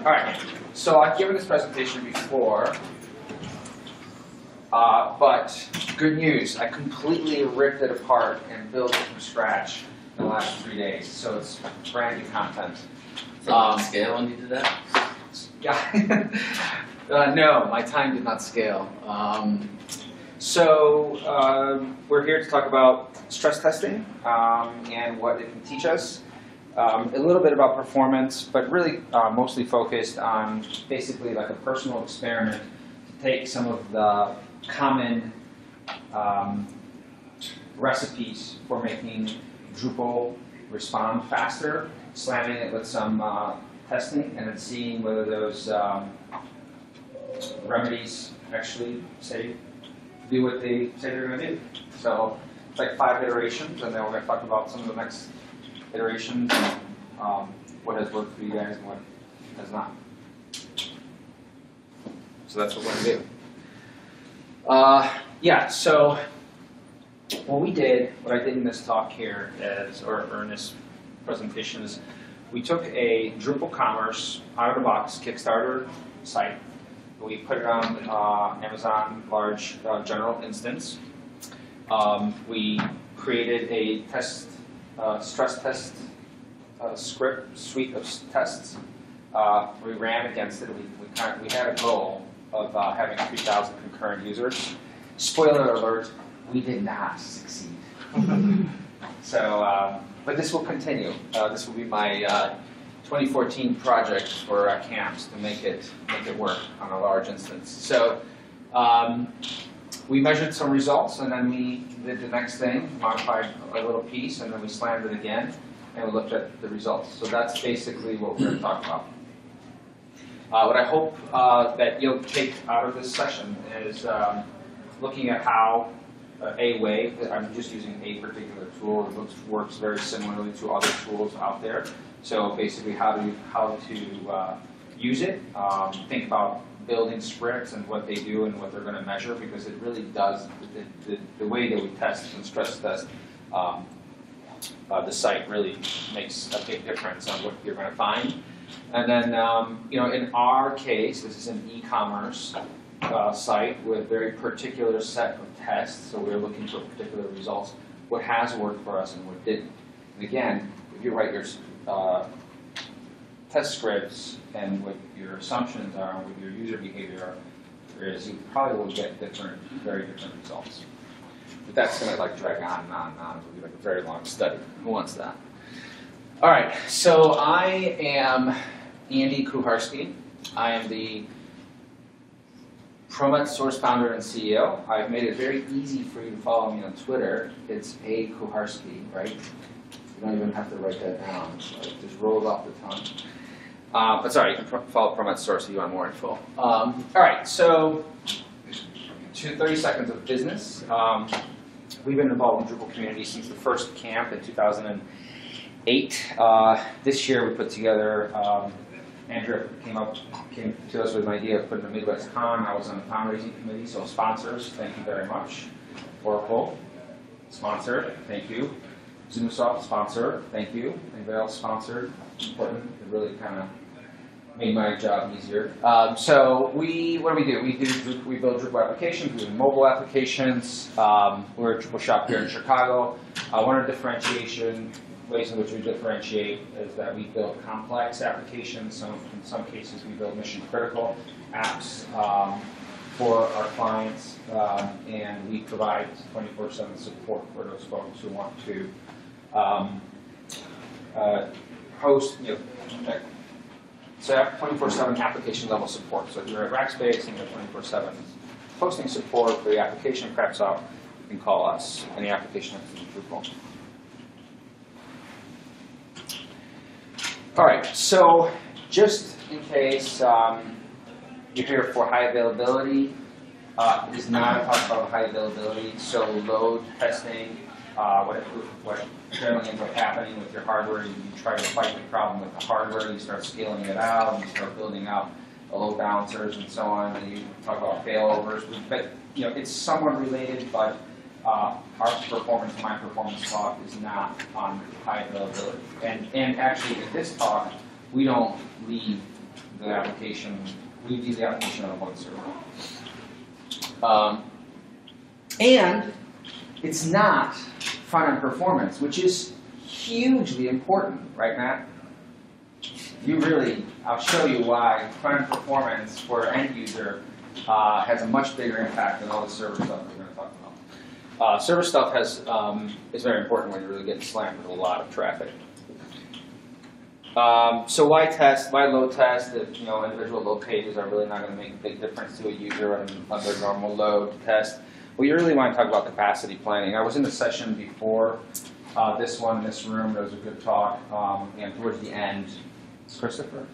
All right, so I've given this presentation before, but good news, I completely ripped it apart and built it from scratch in the last 3 days, so it's brand new content. Scale when you did that? Yeah. No, my time did not scale. We're here to talk about stress testing and what it can teach us. A little bit about performance, but really mostly focused on basically like a personal experiment to take some of the common recipes for making Drupal respond faster, slamming it with some testing, and then seeing whether those remedies actually do what they say they're going to do. So it's like 5 iterations, and then we're going to talk about some of the next iterations, what has worked for you guys and what has not. So that's what we're going to do. Yeah, so what I did in this talk here or in this presentation is we took a Drupal Commerce out-of-the-box Kickstarter site. We put it on Amazon large general instance. We created a stress test script suite of tests. We ran against it. We had a goal of having 3,000 concurrent users. Spoiler alert, we did not succeed. So, but this will continue. This will be my 2014 project for camps to make it work on a large instance. So we measured some results, and then we did the next thing, modified a little piece, and then we slammed it again, and we looked at the results. So that's basically what we're going to talk about. What I hope that you'll take out of this session is looking at how a way, I'm just using a particular tool, it works very similarly to other tools out there. So basically how to use it, think about building scripts and what they do and what they're going to measure, because it really does, the way that we test and stress test the site really makes a big difference on what you're going to find. And then, in our case, this is an e-commerce site with a very particular set of tests, so we're looking for particular results, what has worked for us and what didn't. And again, if you write your test scripts and what your assumptions are and what your user behavior is, you probably will get very different results. But that's going to drag on and on and on. It'll be like a very long study. Who wants that? All right, so I am Andy Kuharsky. I am the Promet Source founder and CEO. I've made it very easy for you to follow me on Twitter. It's A. Kuharsky, right? You don't even have to write that down. So it just rolls off the tongue. But sorry, you can follow Promet Source if you want more info. All right, so 30 seconds of business. We've been involved in the Drupal community since the first camp in 2008. This year we put together, Andrea came to us with an idea of putting a Midwest Con. I was on the fundraising committee, so sponsors, thank you very much. Oracle, sponsor, thank you. Zoomsoft, sponsor, thank you. Anybody else sponsored? Important. It really kind of made my job easier. So what do? We build Drupal applications, we build mobile applications. We're a Drupal shop here in Chicago. One of the ways in which we differentiate is that we build complex applications. In some cases, we build mission-critical apps for our clients, and we provide 24/7 support for those folks who want to host, so 24/7 application level support. So if you're at Rackspace and you're 24/7 hosting support for the application craps out, you can call us. Any application has to be Drupal. All right, so just in case you're here for high availability, it is not a talk about high availability. So load testing, what generally ends up happening with your hardware, you try to fight the problem with the hardware, you start scaling it out, and you start building out load balancers and so on, and you talk about failovers. But it's somewhat related, but our performance, my performance talk is not on high availability. And actually in this talk, we don't leave the application, we do the application on one server. And it's not front-end performance, which is hugely important, right, Matt? You really, I'll show you why front-end performance for an end user has a much bigger impact than all the server stuff we're going to talk about. Server stuff is very important when you're really getting slammed with a lot of traffic. So why test? Why load test? If individual load pages are really not going to make a big difference to a user under normal load test. Well, you really want to talk about capacity planning. I was in the session before this one in this room. There was a good talk, and towards the end, Christopher.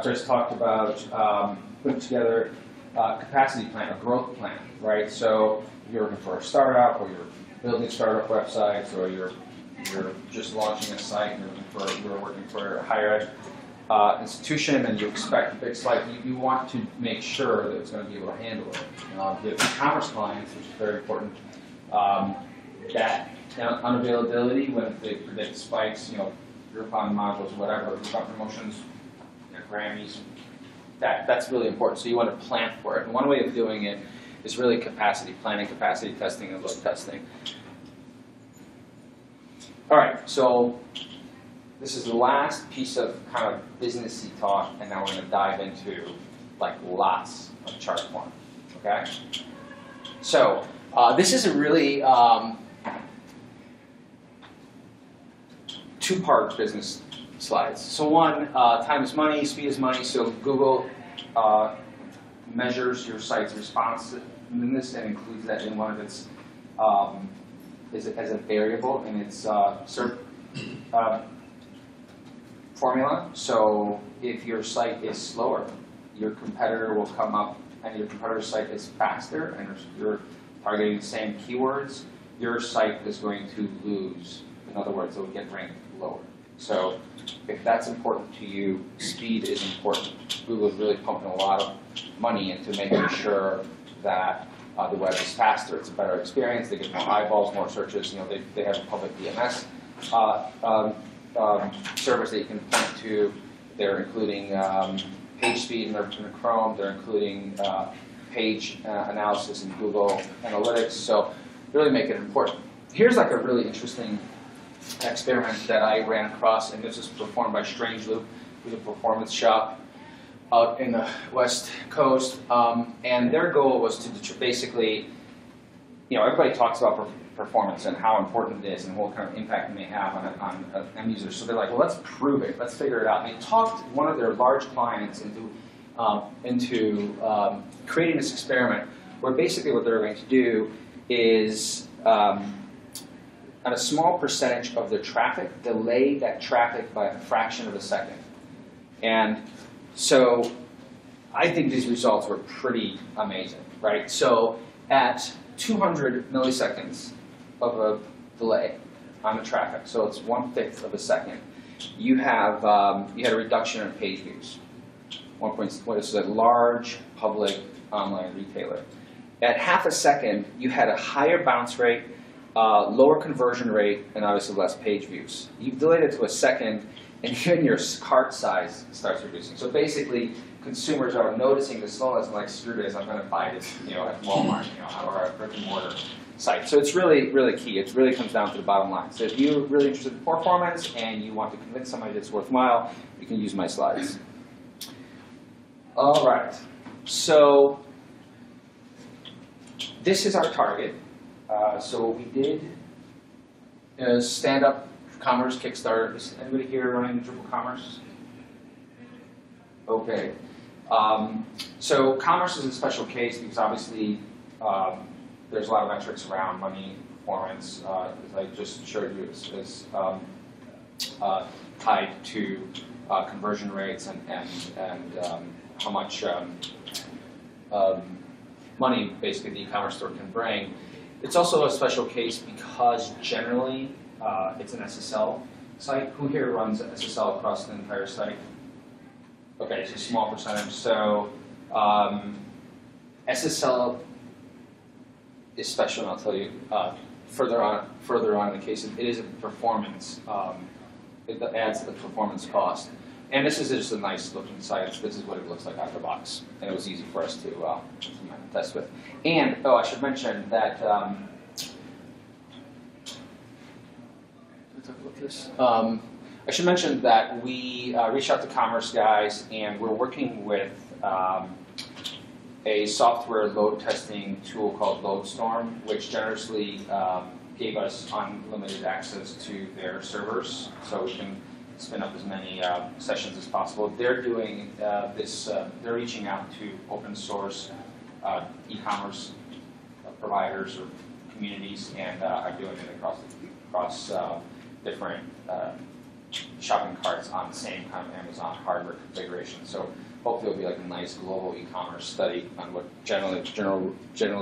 Chris talked about putting together a capacity plan, a growth plan, right? So if you're looking for a startup, or you're building startup websites, or you're just launching a site, and you're working for a higher ed institution, and you expect a big site, you want to make sure that it's going to be able to handle it. You have e-commerce clients, which is very important. That unavailability when they predict spikes, Drupal modules, whatever, Drupal promotions, Grammys, that's really important. So you want to plan for it. And one way of doing it is really capacity planning, capacity testing, and load testing. All right, so this is the last piece of kind of businessy talk, and now we're going to dive into lots of chart form. Okay. So this is a really two-part business slides. So one, time is money, speed is money. So Google measures your site's responsiveness and includes that in one of its as a variable in its search formula. So if your site is slower, your competitor will come up, and your competitor's site is faster, and you're targeting the same keywords, your site is going to lose. In other words, it will get ranked lower. So if that's important to you, speed is important. Google is really pumping a lot of money into making sure that the web is faster. It's a better experience. They get more eyeballs, more searches. They have a public DNS service that you can point to. They're including page speed in their Chrome. They're including page analysis in Google Analytics. So really make it important. Here's a really interesting experiment that I ran across, and this was performed by Strange Loop, who's a performance shop out in the West Coast, and their goal was to basically, everybody talks about performance and how important it is and what kind of impact it may have on end users. So they're like, well, let's prove it. Let's figure it out. And they talked one of their large clients into creating this experiment where basically what they're going to do is on a small percentage of their traffic, delay that traffic by a fraction of a second. And so I think these results were pretty amazing, right? So at 200 milliseconds of a delay on the traffic, so it's 1/5 of a second, you had a reduction in page views. This is a large public online retailer. At half a second, you had a higher bounce rate, lower conversion rate, and obviously less page views. You've delayed it to a second, and even your cart size starts reducing. So basically, consumers are noticing the slowness and like, screw this, I'm going to buy this, at Walmart, or a brick and mortar site. So it's really, really key. It really comes down to the bottom line. So if you're really interested in performance and you want to convince somebody that it's worthwhile, you can use my slides. All right. So this is our target. So what we did is stand-up commerce Kickstarter. Is anybody here running Drupal commerce? Okay. So commerce is a special case because obviously there's a lot of metrics around money, performance, as I just showed you, is tied to conversion rates and how much money basically the e-commerce store can bring. It's also a special case because generally it's an SSL site. Who here runs SSL across the entire site? Okay, it's a small percentage. So SSL is special, and I'll tell you further on in the case. It is a performance. It adds to the performance cost. And this is just a nice looking site. This is what it looks like out of the box. And it was easy for us to test with. And, oh, I should mention that, I should mention that we reached out to Commerce guys, and we're working with a software load testing tool called Loadstorm, which generously gave us unlimited access to their servers, so we can spin up as many sessions as possible. They're doing this, they're reaching out to open source e-commerce providers or communities, and are doing it across different shopping carts on the same kind of Amazon hardware configuration. So hopefully it'll be like a nice global e-commerce study on what generally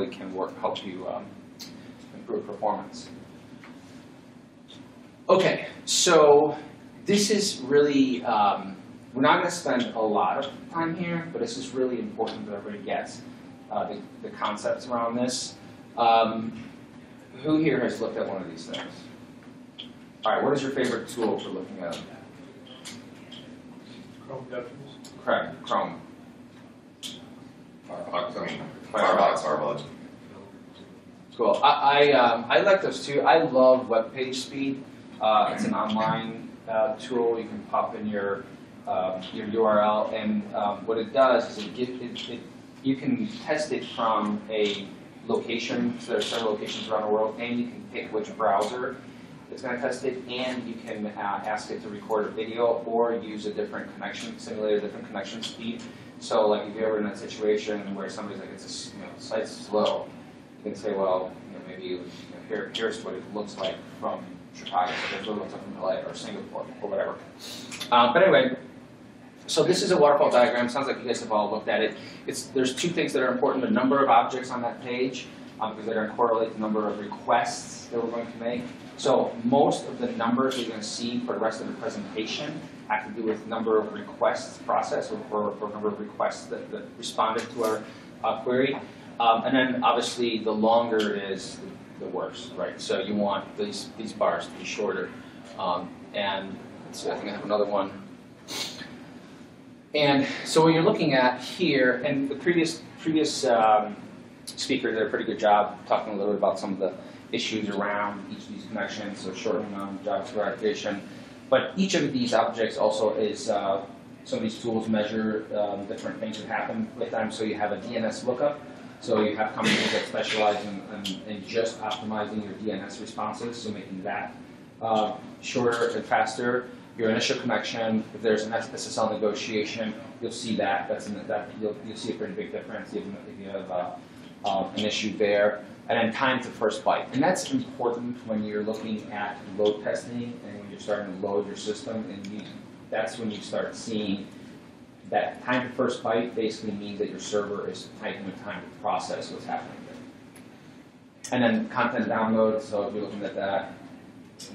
can help you improve performance. Okay, so this is really, we're not going to spend a lot of time here, but this is really important that everybody gets the concepts around this. Who here has looked at one of these things? All right, what is your favorite tool for looking at them? Chrome DevTools. Correct, Chrome. Firefox. Cool. I like those too. I love web page speed. It's an online tool. You can pop in your URL, and what it does is you can test it from a location. So there are several locations around the world, and you can pick which browser it's going to test it, and you can ask it to record a video or use a different connection, simulate a different connection speed. So, like, if you're ever in that situation where somebody's like, it's a, site's slow, you can say, well, maybe here's what it looks like from Chicago, so here's what it looks like from LA or Singapore or whatever. But anyway, so this is a waterfall diagram. Sounds like you guys have all looked at it. There's two things that are important: the number of objects on that page, because they're going to correlate the number of requests that we're going to make. So most of the numbers you're going to see for the rest of the presentation have to do with number of requests processed or number of requests that responded to our query. And then obviously the longer it is, the worse, right? So you want these bars to be shorter. And let's see, I think I have another one. And so what you're looking at here, and the previous speaker did a pretty good job talking a little bit about some of the issues around each of these connections, so shortening JavaScript application. But each of these objects also is, some of these tools measure different things that happen with them. So you have a DNS lookup. So you have companies that specialize in just optimizing your DNS responses, so making that shorter and faster. Your initial connection, if there's an SSL negotiation, you'll see that. You'll see a pretty big difference if you have an issue there. And then time to first byte. And that's important when you're looking at load testing and when you're starting to load your system. And that's when you start seeing that time to first byte basically means that your server is taking the time to process what's happening there. And then content download, so if you're looking at that,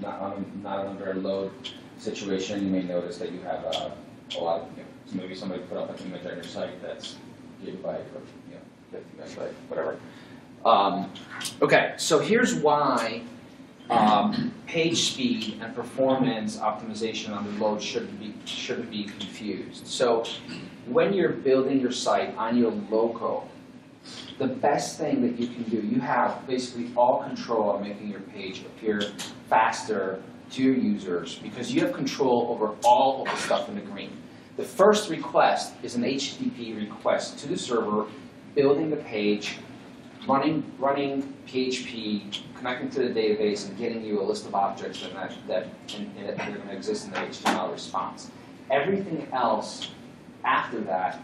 not under a load situation, you may notice that you have a lot of, so maybe somebody put up an image on your site that's gigabyte or 50 megabyte, whatever. Okay, so here's why page speed and performance optimization on the load shouldn't be confused. So when you're building your site on your local, the best thing that you can do, you have basically all control of making your page appear faster to your users because you have control over all of the stuff in the green. The first request is an HTTP request to the server, building the page, running PHP, connecting to the database, and getting you a list of objects that are going to exist in the HTML response. Everything else after that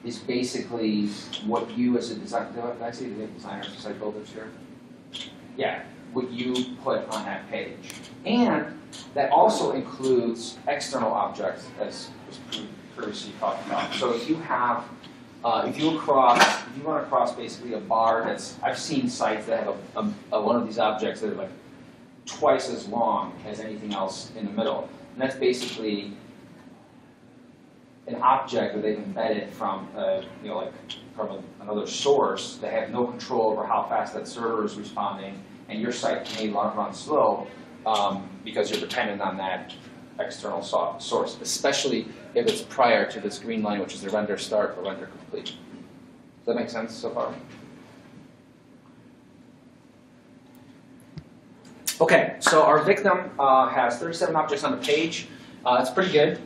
is basically what you as a designer, did I say designers and site builders here? Yeah, what you put on that page. And that also includes external objects, as was previously talked about. So if you have if you run across basically a bar that's, I've seen sites that have one of these objects that are like twice as long as anything else in the middle. And that's basically an object that they've embedded from, from another source. They have no control over how fast that server is responding, and your site may run slow because you're dependent on that external source, especially if it's prior to this green line, which is the render start or render complete. Does that make sense so far? Okay, so our victim has 37 objects on the page. It's pretty good.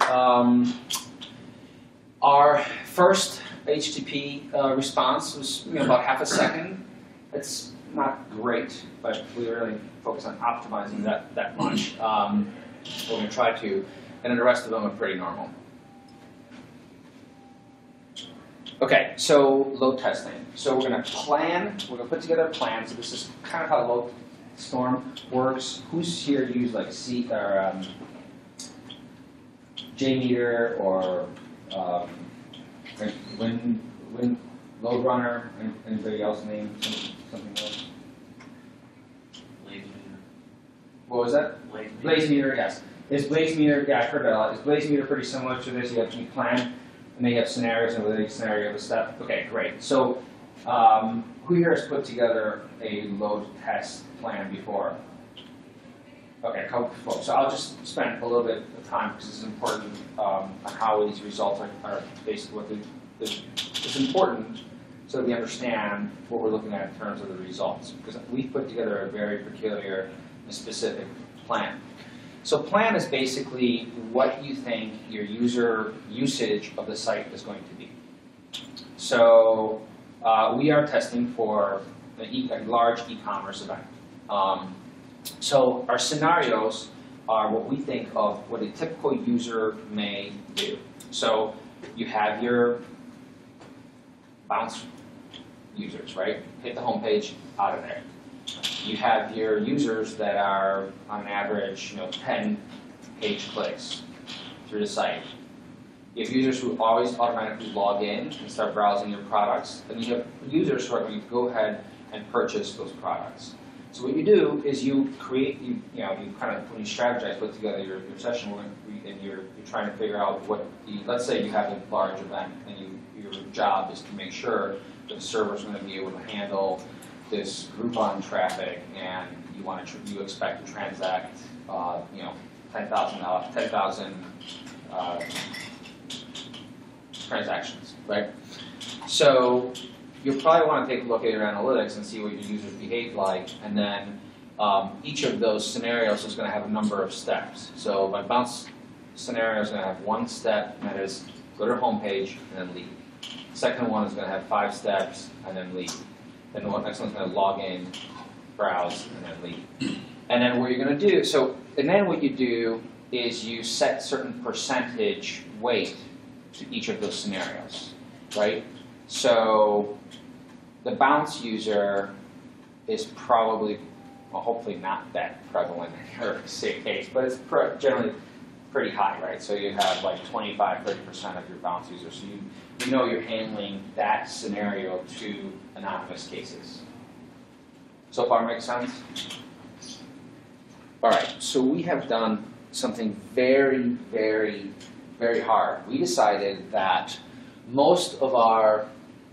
Our first HTTP response was about half a second. It's not great, but we really focus on optimizing that much. We're going to try to, and then the rest of them are pretty normal. Okay, so load testing. So we're going to plan, we're going to put together a plan. So this is kind of how Loadstorm works. Who's here used like JMeter or Load Runner? Anybody else name something else? What was that? BlazeMeter, yes. Is BlazeMeter, yeah, I've heard that a lot. Is BlazeMeter pretty similar to this? You have to plan, and then you have scenarios, and with each scenario you have a step. Okay, great. So who here has put together a load test plan before? Okay, a couple folks. So I'll just spend a little bit of time because this is important on how these results are basically what it's important so that we understand what we're looking at in terms of the results. Because we put together a very peculiar and specific plan. So plan is basically what you think your user usage of the site is going to be. So we are testing for a large e-commerce event. So our scenarios are what we think of what a typical user may do. So you have your bounce users, right? Hit the home page, out of there. You have your users that are on average, 10 page clicks through the site. You have users who always automatically log in and start browsing your products. And you have users who are going to go ahead and purchase those products. So what you do is you create, you kind of, when you strategize, put together your session, and you're trying to figure out what, let's say you have a large event, and your job is to make sure that the server is going to be able to handle this Groupon traffic, and you expect to transact, 10,000 transactions, right? So you'll probably want to take a look at your analytics and see what your users behave like, and then each of those scenarios is going to have a number of steps. So my bounce scenario is going to have one step, and that is go to the home page and then leave. The second one is going to have 5 steps and then leave. Then the next one's going to log in, browse, and then leave. And then what you're going to do, and then what you do is you set certain percentage weight to each of those scenarios, right? So the bounce user is probably, well, hopefully not that prevalent in your case, but it's generally pretty high, right? So you have like 25–30% of your bounce users. So you know you're handling that scenario to anonymous cases. So far makes sense? All right, so we have done something very, very, very hard. We decided that most of our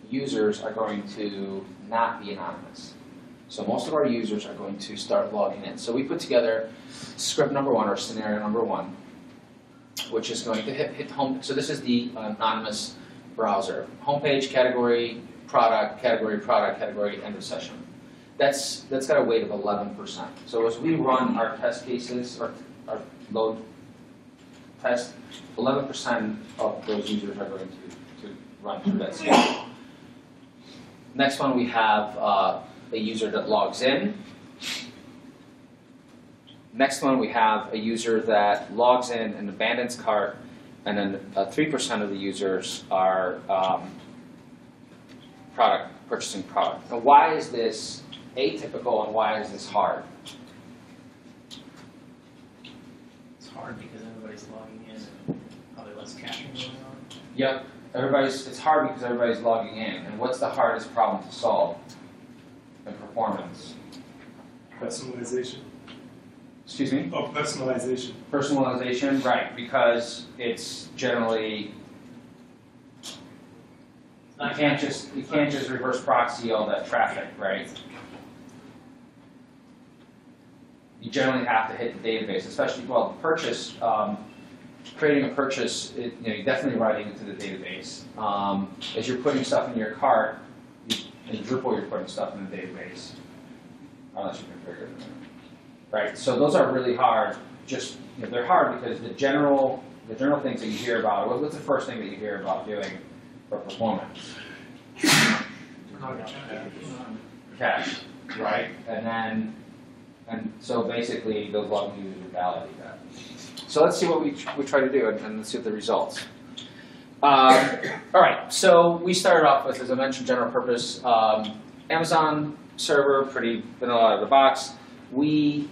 users are going to not be anonymous. So most of our users are going to start logging in. So we put together script number 1, or scenario number 1, which is going to hit home. So this is the anonymous browser. Homepage, category, product, end of session. That's got a weight of 11%. So as we run our test cases, or our load test, 11% of those users are going to run through that scale. Next one, we have a user that logs in. Next one, we have a user that logs in and abandons cart, and then 3% of the users are purchasing product. Now, why is this atypical and why is this hard? It's hard because everybody's logging in and probably less caching going on. Yep, it's hard because everybody's logging in. And what's the hardest problem to solve in performance? Personalization. Excuse me? Oh, personalization. Personalization, right, because it's generally, you can't just reverse proxy all that traffic, right? you generally have to hit the database, especially, well, the purchase, creating a purchase, you're definitely writing into the database. As you're putting stuff in your cart, in Drupal you're putting stuff in the database, unless you configure it. Right, so those are really hard. Just they're hard because the general things that you hear about. What's the first thing that you hear about doing for performance? Cache, right? And so basically those log users validate that. So let's see what we try to do, and let's see what the results. All right, so we started off with, as I mentioned, general purpose Amazon server, pretty vanilla out of the box. We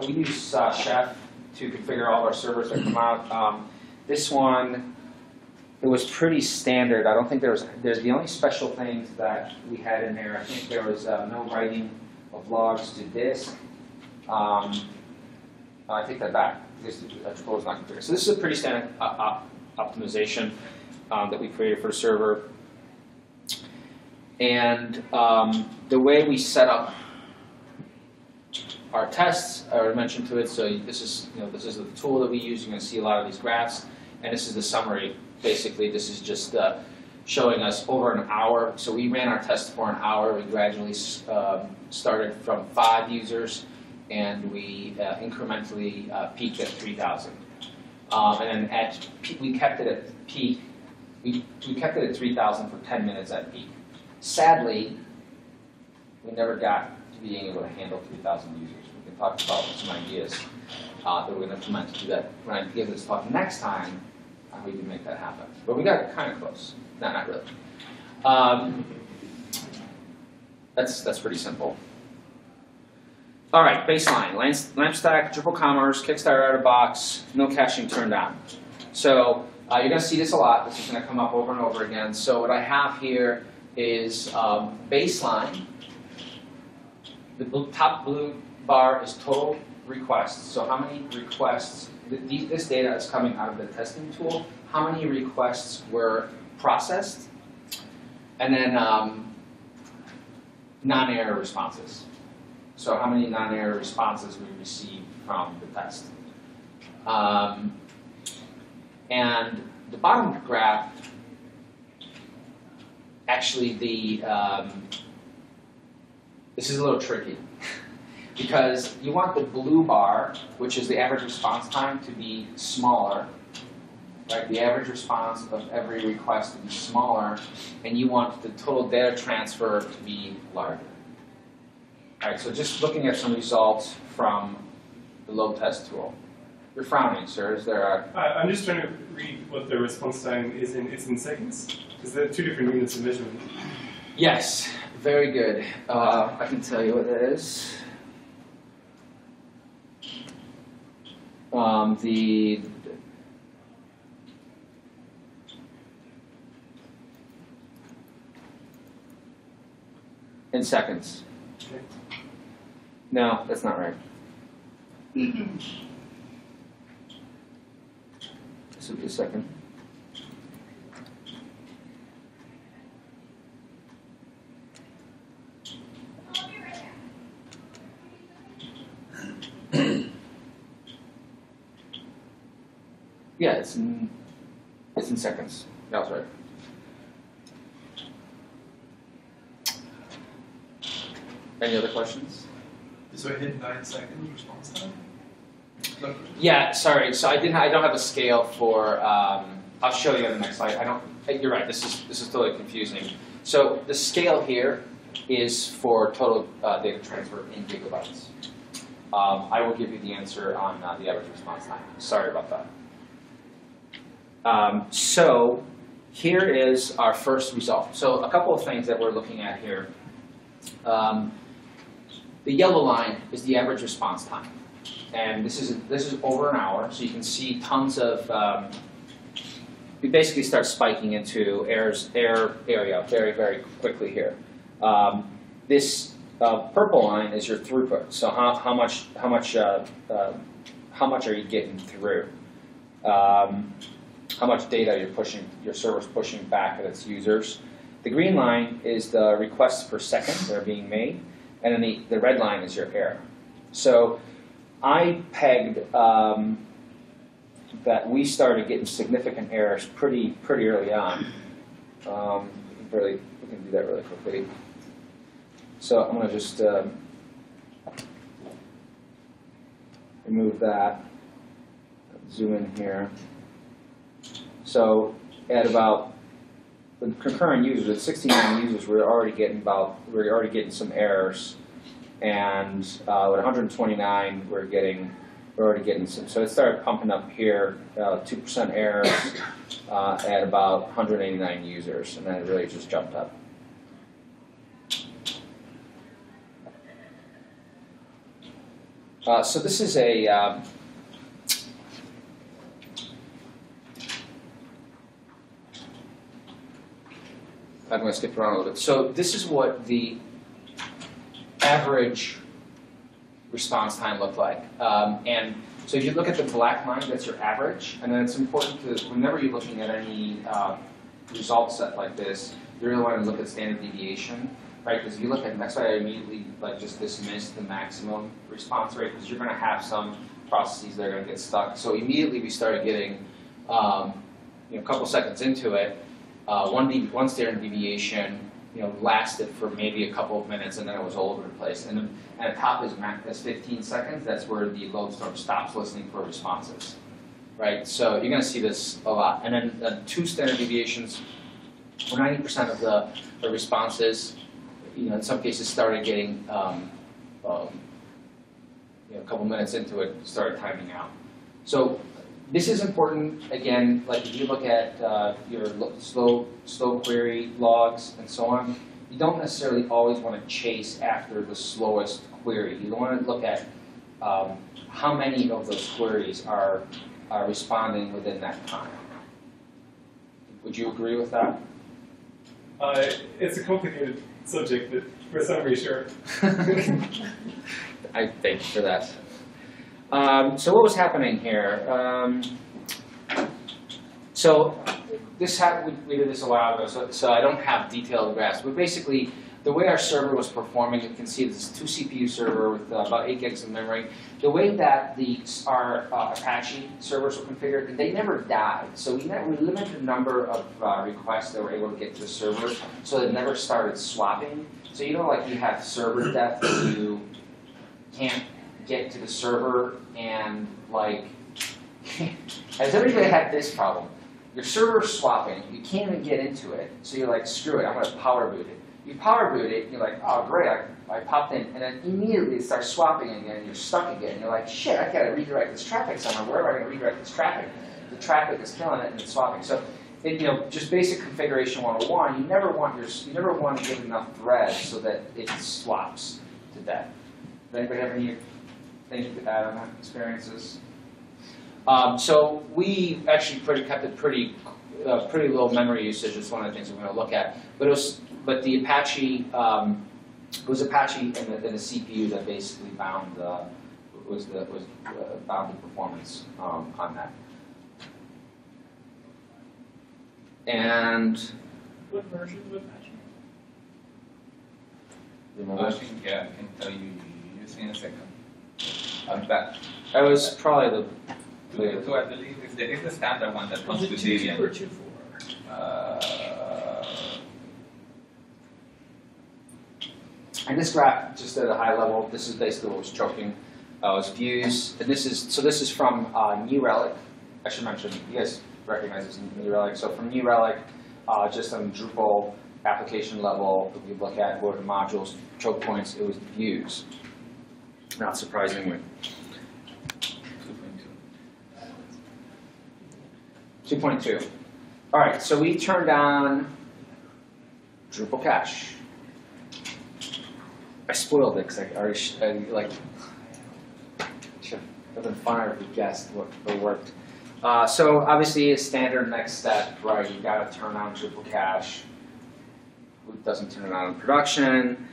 use Chef to configure all of our servers that come out. This one, it was pretty standard. I don't think there's the only special things that we had in there. I think there was no writing of logs to disk. I take that back. Drupal was not configured. So this is a pretty standard optimization that we created for the server. And the way we set up our tests, I already mentioned to it. So this is the tool that we use. You're going to see a lot of these graphs, and this is the summary. Basically, this is just showing us over an hour. So we ran our test for an hour. We gradually started from 5 users, and we incrementally peaked at 3,000. And then we kept it at peak. We kept it at 3,000 for 10 minutes at peak. Sadly, we never got to being able to handle 3,000 users. We can talk about some ideas that we're going to implement to do that. When I give this talk next time, we can make that happen. But we got kind of close. No, not really. That's pretty simple. All right, baseline. LAMP stack, Drupal Commerce, Kickstarter out of box, no caching turned on. So you're going to see this a lot. This is going to come up over and over again. So what I have here is baseline. The top blue bar is total requests. So how many requests, this data is coming out of the testing tool. How many requests were processed? And then non-error responses. So how many non-error responses we received from the test. And the bottom graph, actually this is a little tricky because you want the blue bar, which is the average response time, to be smaller. Right, the average response of every request to be smaller, and you want the total data transfer to be larger. All right, so just looking at some results from the load test tool. You're frowning, sir. Is there a... I'm just trying to read what the response time is in. It's in seconds? Is there 2 different units of measurement? Yes, very good. I can tell you what it is. In seconds. Okay. No, that's not right. This will be a second. Yeah, it's in seconds. That was right. Any other questions? So it hit 9 seconds response time? Yeah, sorry. So I don't have a scale for. I'll show you on the next slide. You're right. This is totally confusing. So the scale here is for total data transfer in gigabytes. I will give you the answer on the average response time. Sorry about that. So here is our first result. So a couple of things that we're looking at here. The yellow line is the average response time, and this is over an hour. So you can see tons of. We basically start spiking into error area very, very quickly here. This purple line is your throughput. So how much are you getting through? How much data your server's pushing back at its users. The green line is the requests per second that are being made, and then the red line is your error. So I pegged that we started getting significant errors pretty early on. We can do that really quickly. So I'm going to just remove that. Zoom in here. So at about the concurrent users, at 69 users, we're already getting some errors, and with 129, we're already getting some. So it started pumping up here, 2% errors at about 189 users, and then it really just jumped up. So this is a I'm going to skip around a little bit. So this is what the average response time looked like. And so if you look at the black line, that's your average. And then it's important to, whenever you're looking at any result set like this, you really want to look at standard deviation, right? Because if you look at, that's why I immediately just dismiss the maximum response rate, because you're going to have some processes that are going to get stuck. So immediately we started getting, a couple seconds into it, one standard deviation, lasted for maybe a couple of minutes, and then it was all over the place. And at the top is 15 seconds. That's where the Loadtesting stops listening for responses, right? So you're going to see this a lot. And then 2 standard deviations, where 90% of the responses, in some cases, started getting a couple minutes into it, started timing out. So this is important, again, like if you look at your slow query logs and so on, you don't necessarily always want to chase after the slowest query. You want to look at how many of those queries are responding within that time. Would you agree with that? It's a complicated subject, but for some reason, I thank you for that. So what was happening here? So this we did this a while ago, so I don't have detailed graphs. But basically, the way our server was performing, you can see this 2 CPU server with about 8 gigs of memory. The way that our Apache servers were configured, they never died. So we limited the number of requests that were able to get to the server, so it never started swapping. So you have server death where you can't get to the server, and has everybody had this problem? Your server's swapping, you can't even get into it, so you're like, screw it, I'm going to power boot it. You power boot it, you're like, oh great, I popped in, and then immediately it starts swapping again, and you're stuck again. You're like, shit, I gotta redirect this traffic somewhere. Where am I going to redirect this traffic? The traffic is killing it, and it's swapping. So, just basic configuration 101, you never want to give enough threads so that it swaps to death. Does anybody have any things to add on that experiences? So we actually kept it pretty low memory usage. Is one of the things we're going to look at. But the Apache it was Apache and the CPU that basically bound the performance on that. And What version of Apache? remember? I think, yeah, I can tell you just in a second. That was probably the. I believe is the standard one that comes Was with it 2.2 Debian. or 2.4? And this graph, just at a high level, this is basically what was choking. Was views, and this is from New Relic. I should mention, you guys recognize this New Relic. So from New Relic, just on Drupal application level, if you look at what the modules, choke points, it was views. Not surprisingly. 2.2. All right, so we turned on Drupal cache. I spoiled it because I already should have been fun if we guessed what worked. So obviously, a standard next step, right? You got to turn on Drupal cache. Who doesn't turn it on in production?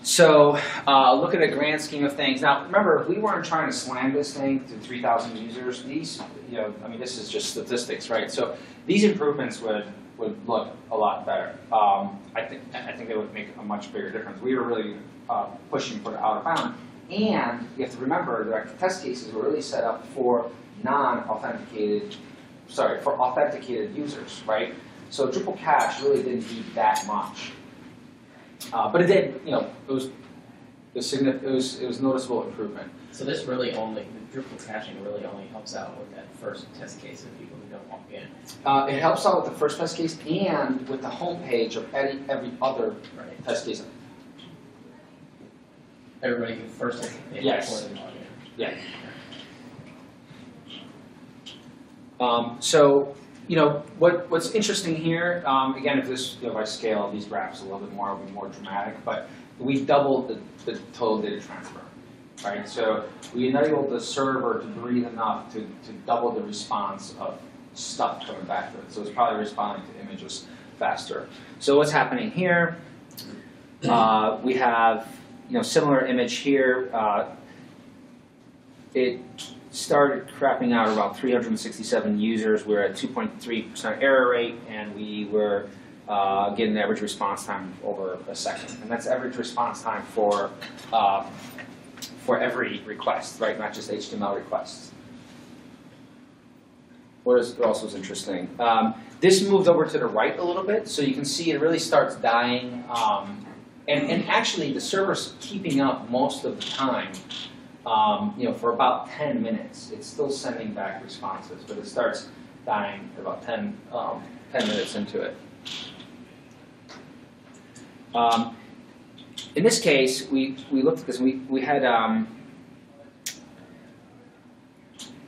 So look at the grand scheme of things. Now, remember, we weren't trying to slam this thing to 3,000 users. These, this is just statistics, right? So these improvements would look a lot better. I think they would make a much bigger difference. We were really pushing for the out of bound. and you have to remember that the test cases were really set up for for authenticated users, right? So Drupal cache really didn't need that much, but it did. You know, it was noticeable improvement. So this really only, the Drupal caching really only helps out with that first test case of people who don't walk in. It helps out with the first test case and with the home page of every other test case. Everybody who first has the page Yes. before they log in. Yeah. So, you know, what's interesting here, again, if I scale these graphs a little bit more, it'll be more dramatic, but we doubled the total data transfer, right? So we enabled the server to breathe enough to double the response of stuff coming back to it. So it's probably responding to images faster. So what's happening here? We have, you know, similar image here. It started crapping out about 367 users. We're at 2.3% error rate, and we were getting average response time over a second. And that's average response time for every request, right? Not just HTML requests. What else was interesting? This moved over to the right a little bit, so you can see it really starts dying. And actually, the server's keeping up most of the time. You know, for about 10 minutes, it's still sending back responses, but it starts dying about 10 minutes into it. In this case, we looked at this. We had, and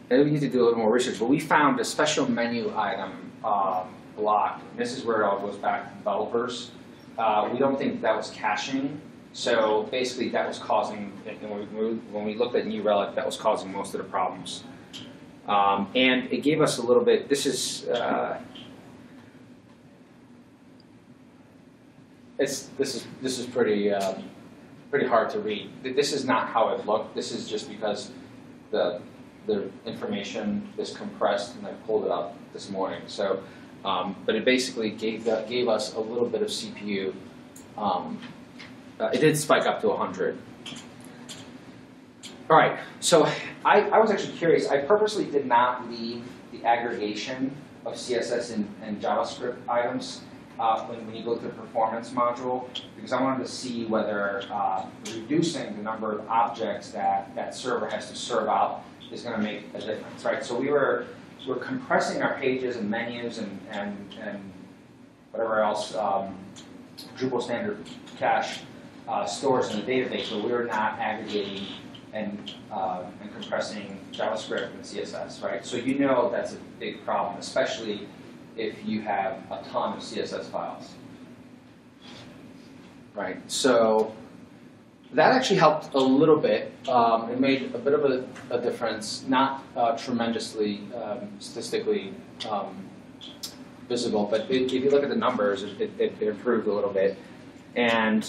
we need to do a little more research, but we found a special menu item block. And this is where it all goes back to developers. We don't think that was caching. So basically, that was causing, when we looked at New Relic, that was causing most of the problems. And it gave us a little bit, this is pretty hard to read. This is not how it looked. This is just because the information is compressed, and I pulled it up this morning. So, but it basically gave us a little bit of CPU. It did spike up to 100. All right, so I was actually curious. I purposely did not leave the aggregation of CSS and JavaScript items when you go to the performance module, because I wanted to see whether reducing the number of objects that server has to serve out is going to make a difference, right? So we're compressing our pages and menus and whatever else Drupal standard cache stores in the database, but we're not aggregating and compressing JavaScript and CSS, right? So you know that's a big problem, especially if you have a ton of CSS files, right? So that actually helped a little bit. It made a bit of a difference, not tremendously statistically visible, but if you look at the numbers, it improved a little bit. And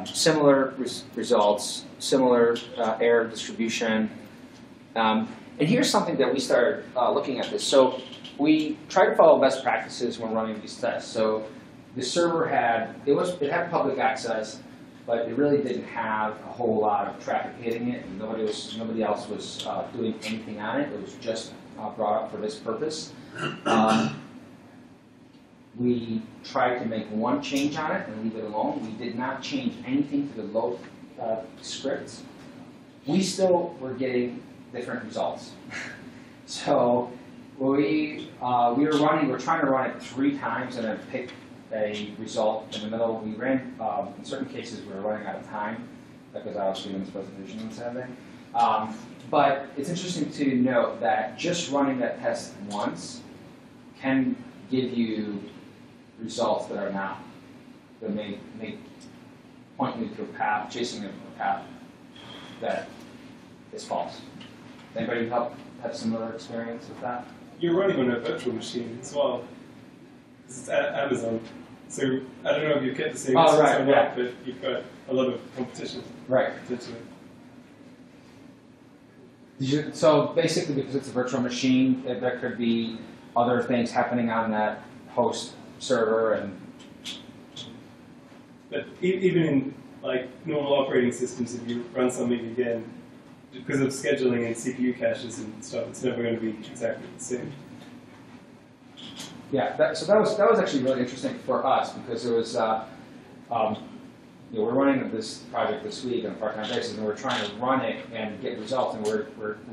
similar results, similar error distribution. And here's something that we started looking at this. So we try to follow best practices when running these tests. So the server had public access, but it really didn't have a whole lot of traffic hitting it, and nobody else was doing anything on it. It was just brought up for this purpose. We tried to make one change on it and leave it alone. We did not change anything to the load scripts. We still were getting different results. So we're trying to run it 3 times and then pick a result in the middle. We ran, in certain cases, we were running out of time because I was doing this presentation on Saturday. But it's interesting to note that just running that test once can give you results that are not, that may point you to a path, chasing a path that is false. Anybody have similar experience with that? You're running on a virtual machine as well. It's Amazon. So I don't know if you get the same results or not, but you've got a lot of competition. Right. Potentially. So basically, because it's a virtual machine, there could be other things happening on that host server, and But even in like normal operating systems, if you run something again, because of scheduling and CPU caches and stuff, it's never going to be exactly the same. Yeah, so that was actually really interesting for us because it was, we're running this project this week on a part-time basis, and we're trying to run it and get results, and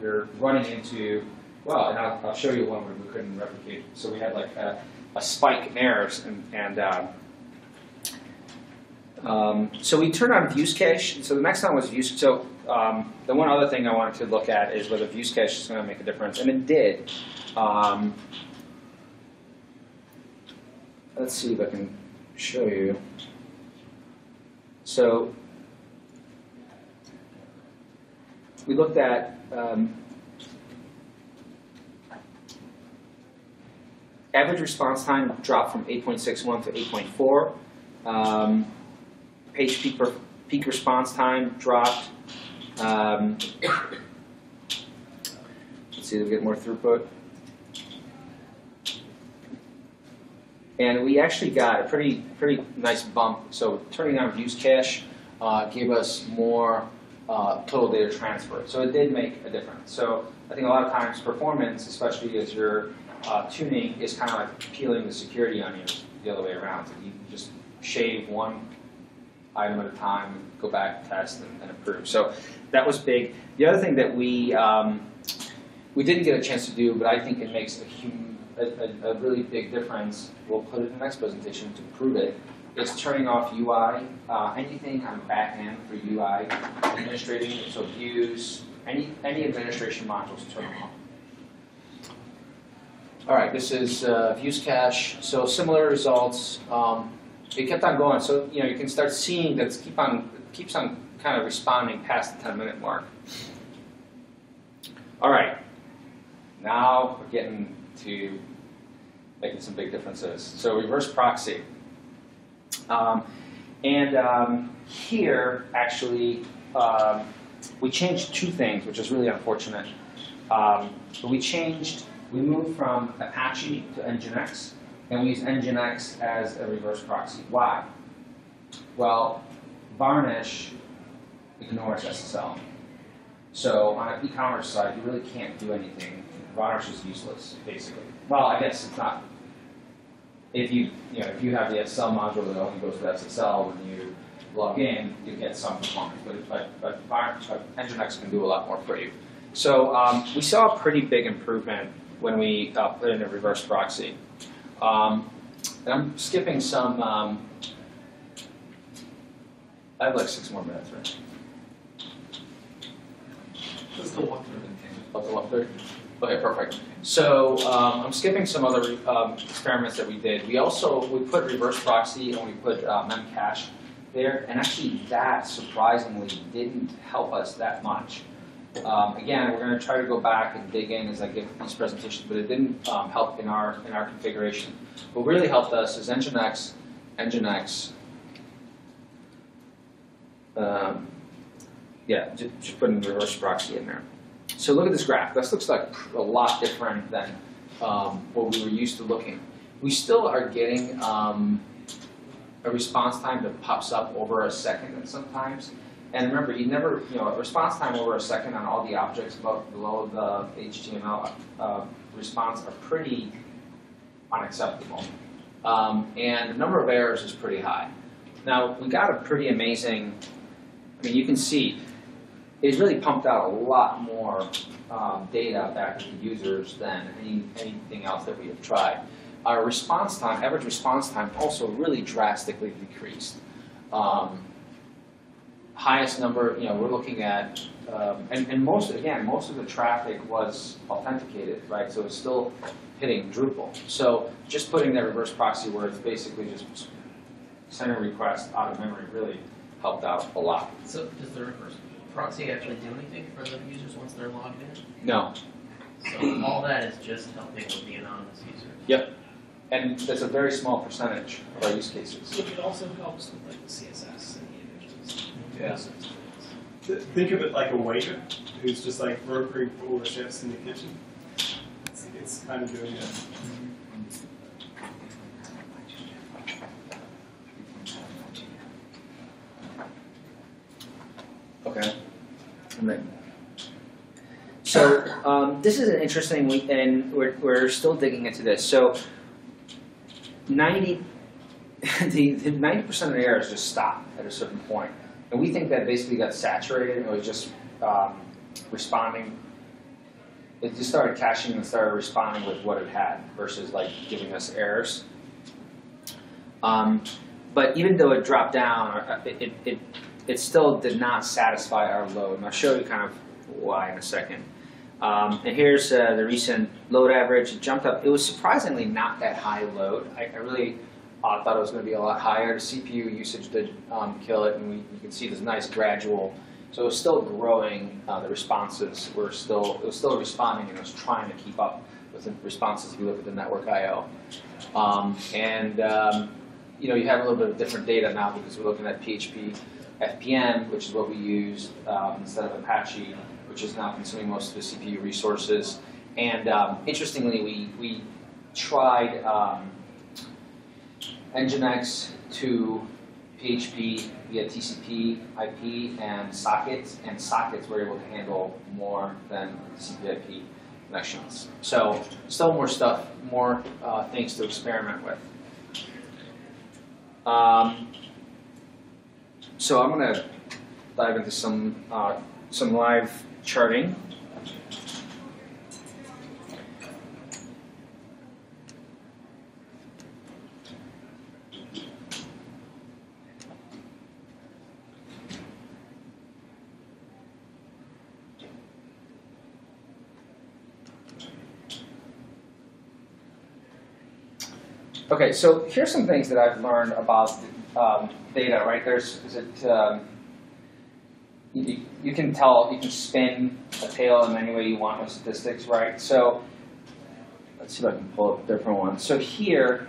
we're running into, well, and I'll show you one where we couldn't replicate. So we had like a spike in errors, so we turned on views cache. So the next time was views. So the one other thing I wanted to look at is whether views cache is going to make a difference, and it did. Let's see if I can show you. So we looked at average response time dropped from 8.61 to 8.4. Page peak response time dropped. Let's see if we get more throughput. And we actually got a pretty nice bump. So turning on views cache gave us more total data transfer. So it did make a difference. So I think a lot of times performance, especially as you're tuning, is kind of like peeling the security onions the other way around. So you just shave one item at a time, go back, test, and improve. So that was big. The other thing that we didn't get a chance to do, but I think it makes a really big difference, we'll put it in the next presentation to prove it, is turning off UI, anything on the back end for UI administrating, so views, any administration modules, turn them off. All right, this is views cache, so similar results. It kept on going, so you can start seeing that it keeps on kind of responding past the 10-minute mark. All right, now we're getting to making some big differences. So reverse proxy. Here, actually, we changed two things, which is really unfortunate. We moved from Apache to Nginx, and we use Nginx as a reverse proxy. Why? Well, Varnish ignores SSL. So on an e-commerce site, you really can't do anything. Varnish is useless, basically. Well, I guess it's not. If you have the SSL module that only goes to SSL, when you log in, you get some performance. But Nginx can do a lot more for you. So we saw a pretty big improvement when we put in a reverse proxy. And I'm skipping some. I have like 6 more minutes, right? Let's go walk through. Let's walk through. Okay, perfect. So I'm skipping some other experiments that we did. We put reverse proxy and we put memcache there, and actually that surprisingly didn't help us that much. Again, we're going to try to go back and dig in as I give these presentations, but it didn't help in our configuration. What really helped us is Nginx. Just putting reverse proxy in there. So look at this graph. This looks like a lot different than what we were used to looking. We still are getting a response time that pops up over a second and sometimes. And remember, a response time over a second on all the objects below the HTML response are pretty unacceptable. And the number of errors is pretty high. Now, we got a pretty amazing, you can see, it really pumped out a lot more data back to the users than anything else that we have tried. Our response time, average response time, also really drastically decreased. Highest number, we're looking at, and most of the traffic was authenticated, right? So it's still hitting Drupal. So just putting that reverse proxy where it's basically just send a request out of memory really helped out a lot. So does the reverse proxy actually do anything for the users once they're logged in? No. So all that is just helping with the anonymous user. Yep. And that's a very small percentage of our use cases. So it also helps with like the CSS and the images. Yeah. Think of it like a waiter who's just like brokering for all the chefs in the kitchen. It's kind of doing that. Right. So this is an interesting, and we're still digging into this. So the 90% of the errors just stop at a certain point, and we think that basically got saturated and it was just responding. It just started caching and started responding with what it had versus like giving us errors. But even though it dropped down, it still did not satisfy our load. And I'll show you kind of why in a second. And here's the recent load average. It jumped up. It was surprisingly not that high load. I really thought it was going to be a lot higher. The CPU usage did kill it, and you can see this nice gradual. So it was still growing. The responses were still, it was still responding, and it was trying to keep up with the responses if you look at the network I/O. You know, you have a little bit of different data now because we're looking at PHP FPM, which is what we used instead of Apache, which is now consuming most of the CPU resources. And interestingly, we tried Nginx to PHP via TCP IP and sockets were able to handle more than TCP IP connections. So still more stuff, more things to experiment with. So I'm going to dive into some live charting. Okay, so here's some things that I've learned about data, right? You can tell, you can spin a tail in any way you want with statistics, right? So let's see if I can pull up a different one. So here,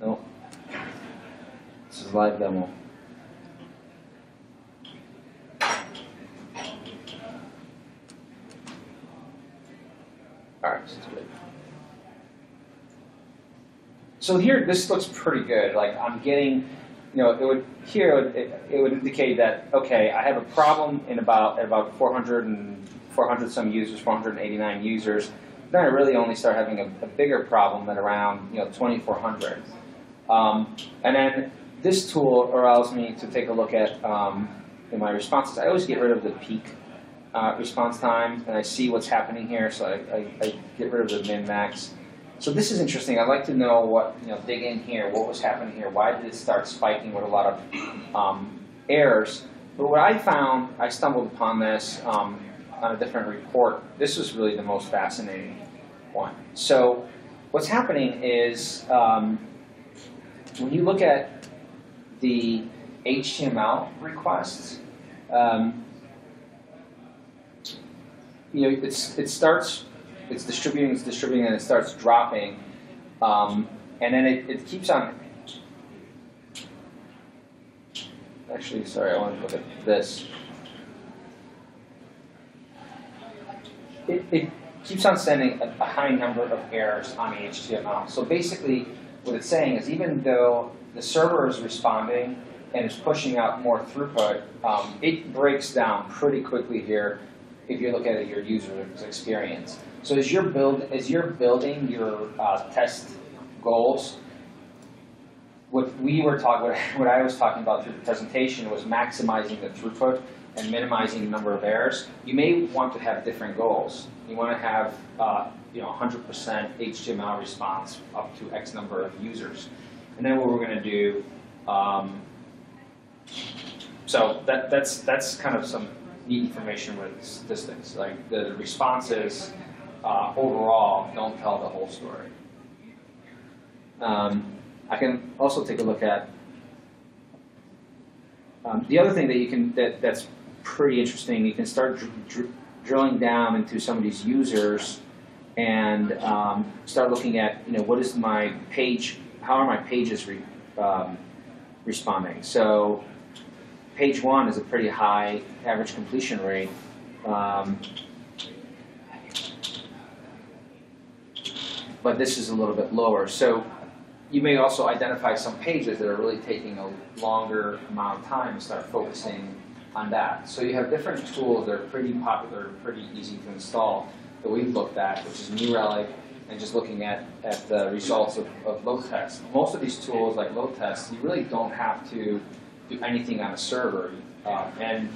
no, this is a live demo. All right, this is good. So here, this looks pretty good. Like I'm getting, you know, it would indicate that okay, I have a problem in about 400 some users, 489 users. Then I really only start having a bigger problem at around 2,400. And then this tool allows me to take a look at in my responses. I always get rid of the peak response time, and I see what's happening here. So I get rid of the min max. So this is interesting. I'd like to know what, dig in here. What was happening here? Why did it start spiking with a lot of errors? But what I found, I stumbled upon this on a different report. This was really the most fascinating one. So what's happening is when you look at the HTML requests, it's distributing, and it starts dropping, and then it keeps on. Actually, sorry, I want to look at this. It keeps on sending a high number of errors on the HTML. So basically, what it's saying is even though the server is responding and is pushing out more throughput, it breaks down pretty quickly here if you look at your user's experience. So as you're building your test goals, what I was talking about through the presentation was maximizing the throughput and minimizing the number of errors. You may want to have different goals. You want to have 100% HTML response up to X number of users. And then what we're going to do, so that's kind of some neat information with statistics. Like the responses overall don't tell the whole story. I can also take a look at the other thing that that's pretty interesting. You can start drilling down into some of these users and start looking at what is my page, how are my pages responding. So page 1 is a pretty high average completion rate. But this is a little bit lower. So you may also identify some pages that are really taking a longer amount of time and start focusing on that. So you have different tools that are pretty popular, pretty easy to install that we've looked at, which is New Relic, and just looking at the results of Loadtest. Most of these tools, like Loadtest, you really don't have to do anything on a server. And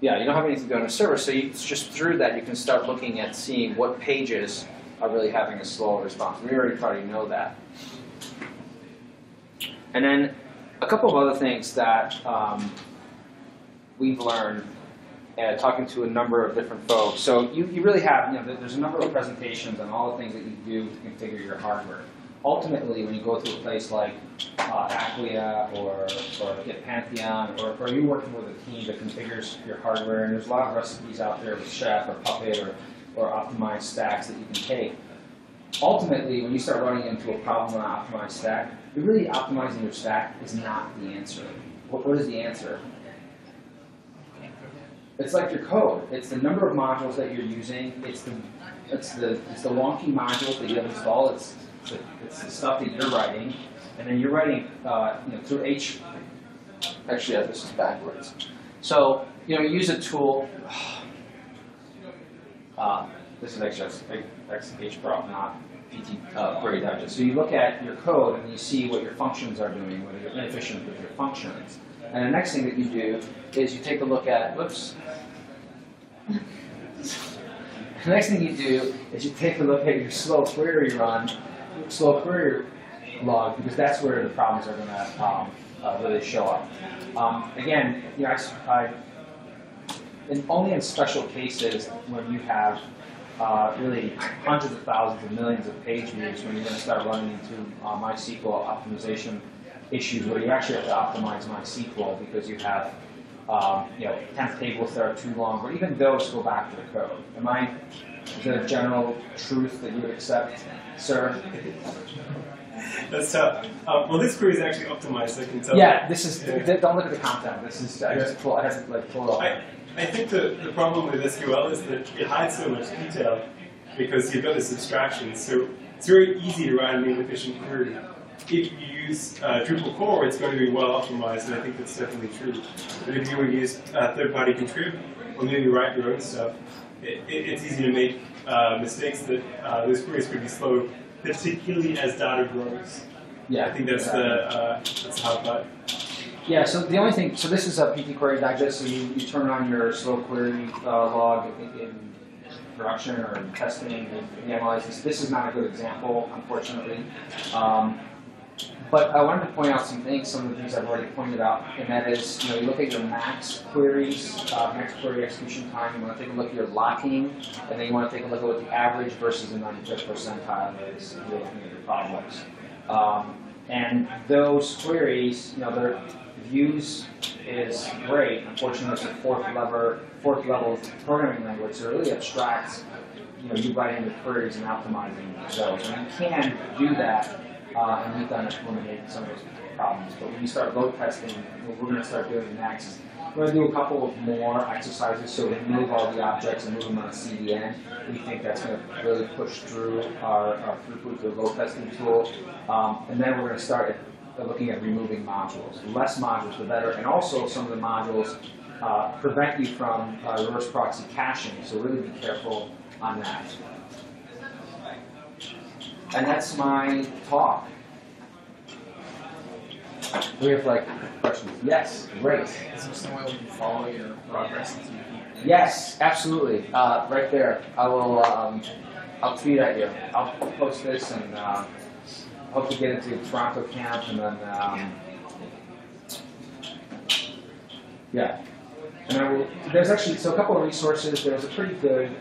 yeah, you don't have anything to do on a server, so it's just through that you can start looking at seeing what pages are really having a slow response. We already probably know that. And then a couple of other things that we've learned talking to a number of different folks. So you really have, there's a number of presentations on all the things that you do to configure your hardware. Ultimately, when you go to a place like Acquia or Get Pantheon, or you're working with a team that configures your hardware, and there's a lot of recipes out there with Chef or Puppet or optimized stacks that you can take. Ultimately, when you start running into a problem on an optimized stack, really optimizing your stack is not the answer. What is the answer? It's like your code. It's the number of modules that you're using. It's the wonky modules that you have installed. It's the stuff that you're writing, and then you're writing through H. Actually, yeah, this is backwards. So you use a tool. This is actually XHPROC, not PT Query Digest. So you look at your code and you see what your functions are doing, whether you're inefficient with your functions. And the next thing that you do is you take a look at, whoops. The next thing you do is you take a look at your slow query log, because that's where the problems are going to really show up. Again, only in special cases when you have really hundreds of thousands of millions of page views, when you're going to start running into MySQL optimization issues where you actually have to optimize MySQL because you have 10 tables that are too long, or even those go back to the code. Is that a general truth that you would accept, sir? That's tough. Well, this query is actually optimized, I can tell. Yeah, this is. Don't look at the content. This is. I had to pull it off. I think the problem with SQL is that it hides so much detail because you've got this abstraction. So it's very easy to write an inefficient query. If you use Drupal core, it's going to be well optimized, and I think that's definitely true. But if you use third-party contrib, or maybe write your own stuff, it's easy to make mistakes that those queries could be slow, particularly as data grows. Yeah, I think that's that's the hard part. Yeah, so the only thing, so this is a PT Query Digest, so you turn on your slow query log in production or in testing and you analyze this. This is not a good example, unfortunately. But I wanted to point out some of the things I've already pointed out, and that is, you look at your max queries, max query execution time, you want to take a look at your locking, and then you want to take a look at what the average versus the 95th percentile is if you're looking at your problems. And those queries, their views is great. Unfortunately, it's a fourth level programming language, so it really abstracts, you writing the queries and optimizing those. And you can do that. And we've done it to eliminate some of those problems. But when you start load testing, what we're going to start doing next, we're going to do a couple of more exercises so we remove all the objects and move them on a CDN. We think that's going to really push through our throughput to the load testing tool. And then we're going to start looking at removing modules. The less modules, the better. And also some of the modules prevent you from reverse proxy caching. So really be careful on that. And that's my talk. Do we have questions? Yes, great. Is there some way we can follow your progress until you keep? Yes, absolutely. Right there. I will. I'll tweet at you. I'll post this and hope to get into Toronto camp and then yeah. And I will. There's actually a couple of resources. There's a pretty good.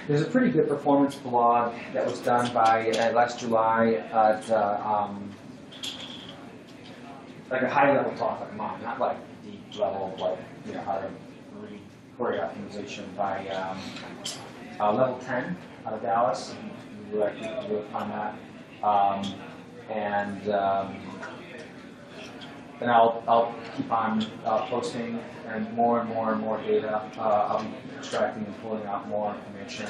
There's a pretty good performance blog that was done by last July at like a high-level talk like mine, not like deep level, how to read query optimization by level 10 out of Dallas. We were actually on that, and I'll keep on posting and more data. I'll be extracting and pulling out more information.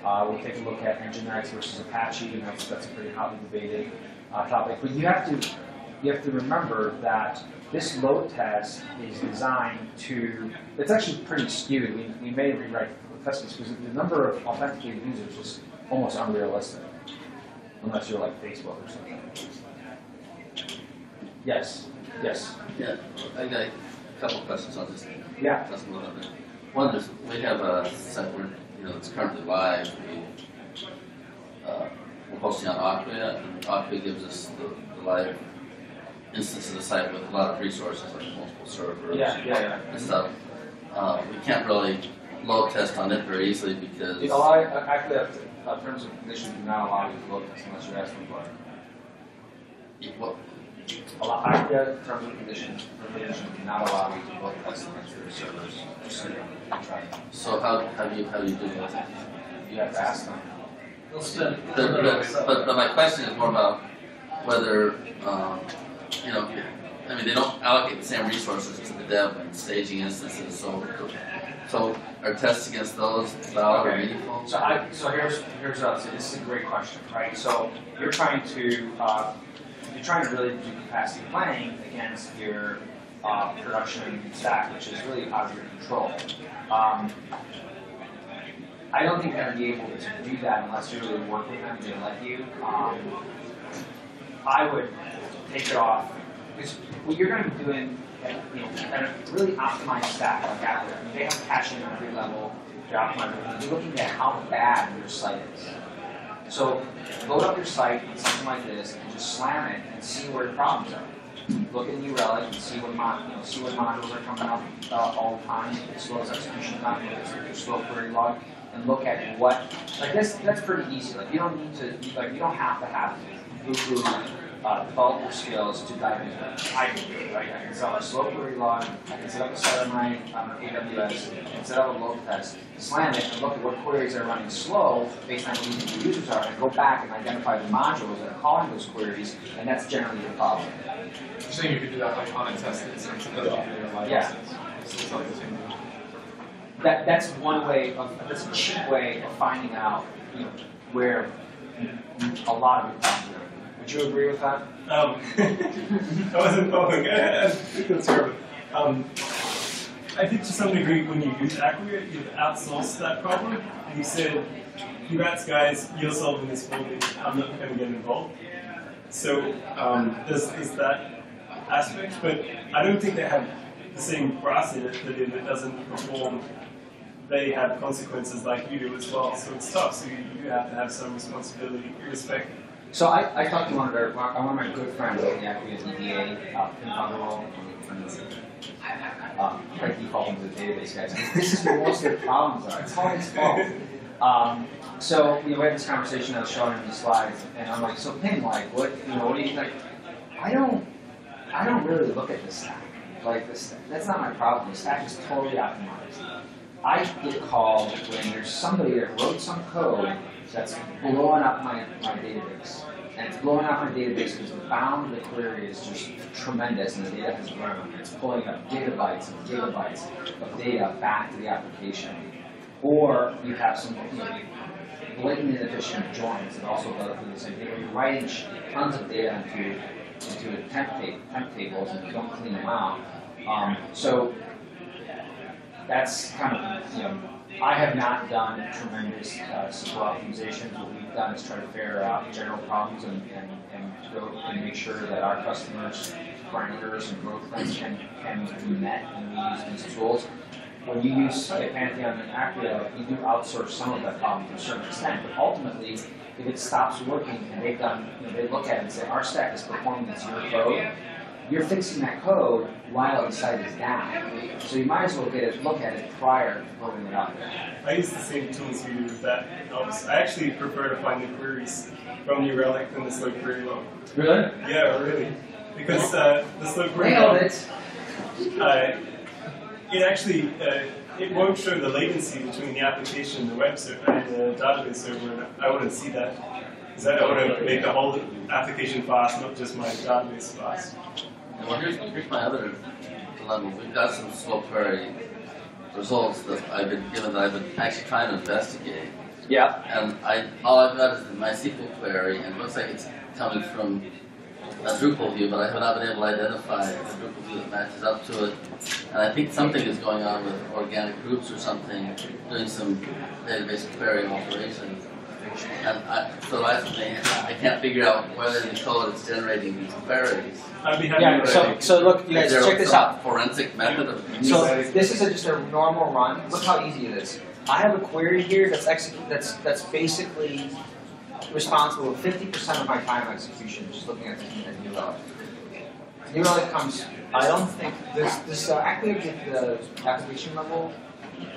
We'll take a look at Nginx versus Apache, and that's a pretty hotly debated topic. But you have to remember that this load test is designed to. It's actually pretty skewed. We may rewrite the test case because the number of authenticated users is almost unrealistic, unless you're like Facebook or something. Yes. Yes. Yeah, I got a couple questions on this. Yeah. Just a little bit. One is we have a site where it's currently live. We're hosting on Acquia, and Acquia gives us the live instance of the site with a lot of resources like multiple servers and stuff. We can't really load test on it very easily because. Actually, terms and conditions do not allow you to load test unless you ask them for it. What? Acquia terms and conditions do not allow you to load test against your servers. Just so you can try it. So how do you do that? You have to ask them. But my question is more about whether they don't allocate the same resources to the dev and staging instances. So are tests against those valid or meaningful? So here's this is a great question, right? So you're trying to really do capacity planning against your production stack, which is really out of your control. I don't think they're going to be able to do that unless you really work with them and they let you. I would take it off because what you're going to be doing, at a really optimized stack like Apple, they have caching on every level. You're optimizing. You're looking at how bad your site is. So load up your site with something like this and just slam it and see where your problems are. Look at New Relic and see what modules are coming up all the time, as well as execution time, look at your slow query log, and look at what. Like that's pretty easy. Like you don't need to. Like you don't have to have developer skills to dive into it. I can do it, right? I can set up a slow query log. I can set up a site on my AWS and set up a load test, slam it, and look at what queries are running slow based on what the users are, and go back and identify the modules that are calling those queries, and that's generally the problem. You're saying you could do that like on a tested instance and doesn't do it in a live instance. It's not the same thing. That's one way that's a cheap way of finding out, where a lot of your problems are. Would you agree with that? I wasn't following. That's terrible. I think to some degree when you use Acquia, you've outsourced that problem. And you said, congrats guys, you're solving this for me. I'm not going to get involved. So there's that aspect, but I don't think they have the same brass in it that if it doesn't perform, they have consequences like you do as well. So it's tough. So you have to have some responsibility irrespective. So I talked to one of my good friends in the Acquia DBA in Waterfall. I default into the database guys. This is where most of the problems are. It's all his fault. So we had this conversation. I was showing him the slides, and I'm like, "So Ping, like, what do you like?" I don't really look at this stack like this. That's not my problem. The stack is totally optimized. I get called when there's somebody that wrote some code that's blowing up my database. And it's blowing up my database because the bound of the query is just tremendous and the data has grown. It's pulling up gigabytes and gigabytes of data back to the application. Or you have some blatant inefficient joins that also go through the same thing. You're writing tons of data into temp tables and you don't clean them out. So that's kind of, I have not done tremendous support optimizations. What we've done is try to figure out general problems and go and make sure that our customers' parameters and growth plans can be met, and we use these tools. When you use Pantheon and Acquia, you do outsource some of that problem to a certain extent, but ultimately, if it stops working and they've done, they look at it and say, our stack is performing as your code, you're fixing that code while the site is down. So you might as well look at it prior to putting it out there. I use the same tools you do with that. I actually prefer to find the queries from New Relic than the slow query log. Really? Yeah, really. Because the slow query Nailed log, it. It actually it won't show the latency between the application and the web server and the database server. And I want to see that because I want to make the whole application fast, not just my database fast. Well, here's my other dilemma. We've got some slow query results that I've been given that I've been actually trying to investigate. Yeah. And all I've got is the MySQL query, and it looks like it's coming from a Drupal view, but I have not been able to identify the Drupal view that matches up to it. And I think something is going on with organic groups or something, doing some database query alterations. And I can't figure out whether the code is generating these queries. So look, you guys, check this out. Forensic method of So this is just a normal run. Look how easy it is. I have a query here that's basically responsible for 50% of my time execution, just looking at New Relic. New Relic comes, I don't think, this actually get the application level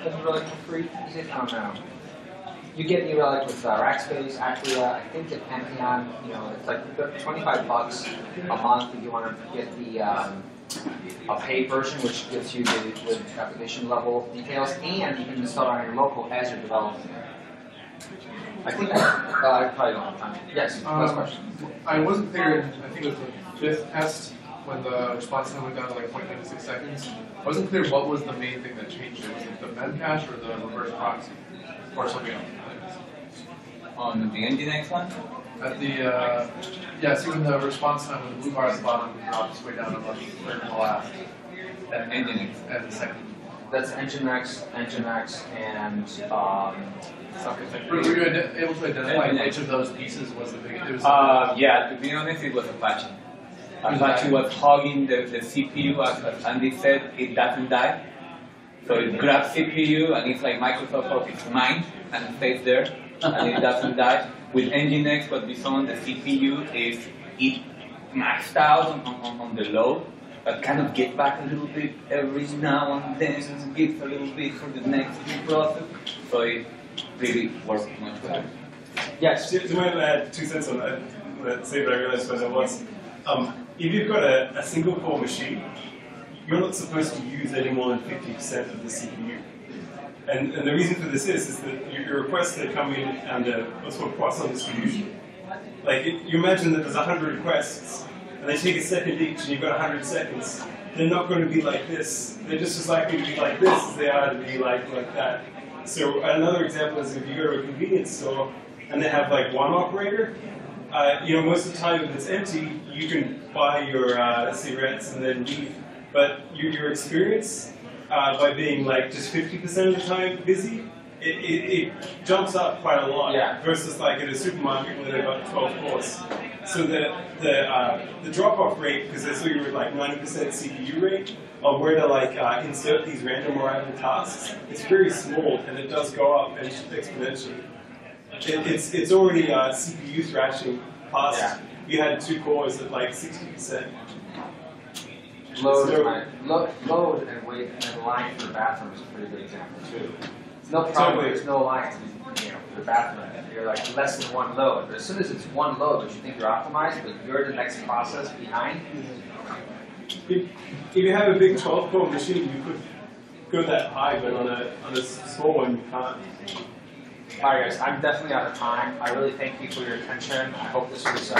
of New Relic for free? Is it? Oh no. You get New Relic with Rackspace, Acquia, I think at Pantheon, it's like $25 a month if you want to get the a paid version, which gives you the application level details, and you can install it on your local as you're developing it. I think I probably don't have time. Yes, last question. I wasn't clear, I think it was the 5th test, when the response time went down to like 0.96 seconds. I wasn't clear what was the main thing that changed it. Was it the memcache or the reverse proxy? Or something else? On the Nginx one? At the, see when the response time with the blue bar at the bottom drops way down to the third and the last. At Nginx. And the second. That's Nginx, and Were you able to identify which of those pieces was the biggest? Yeah, to be honest, it was Apache. Apache was hogging the CPU, as Andy said, it doesn't die. So it grabs CPU, and it's like Microsoft Office mine, and it stays there, and it doesn't die. With Nginx, what we saw on the CPU is it maxed out on the load, but kind of get back a little bit every now and then, gives a little bit for the next process. So it really works much better. Yes. Do you mind if I add 2 cents on that? Say what I realized when I was. If you've got a single core machine, you're not supposed to use any more than 50% of the CPU. And the reason for this is that your requests that come in under what's called Poisson distribution. Like, you imagine that there's 100 requests, and they take a second each, and you've got 100 seconds. They're not going to be like this. They're just as likely to be like this as they are to be like that. So another example is if you go to a convenience store, and they have like one operator, most of the time if it's empty, you can buy your cigarettes and then leave. But your experience, by being like just 50% of the time busy, it jumps up quite a lot. Yeah. Versus like at a supermarket where they've got 12 cores. So the drop-off rate, because they saw you were like 90% CPU rate, of where to like insert these random arrival tasks, it's very small and it does go up exponentially. It's already CPU thrashing past. Yeah. You had 2 cores at like 60%. Load and wait and line for the bathroom is a pretty good example too. No problem. There's no line for the bathroom. You're like less than 1 load. But as soon as it's 1 load, which you think you're optimized, but you're the next process behind. If you have a big 12-core machine, you could go that high, but on a small one, you can't. All right, guys. I'm definitely out of time. I really thank you for your attention. I hope this was.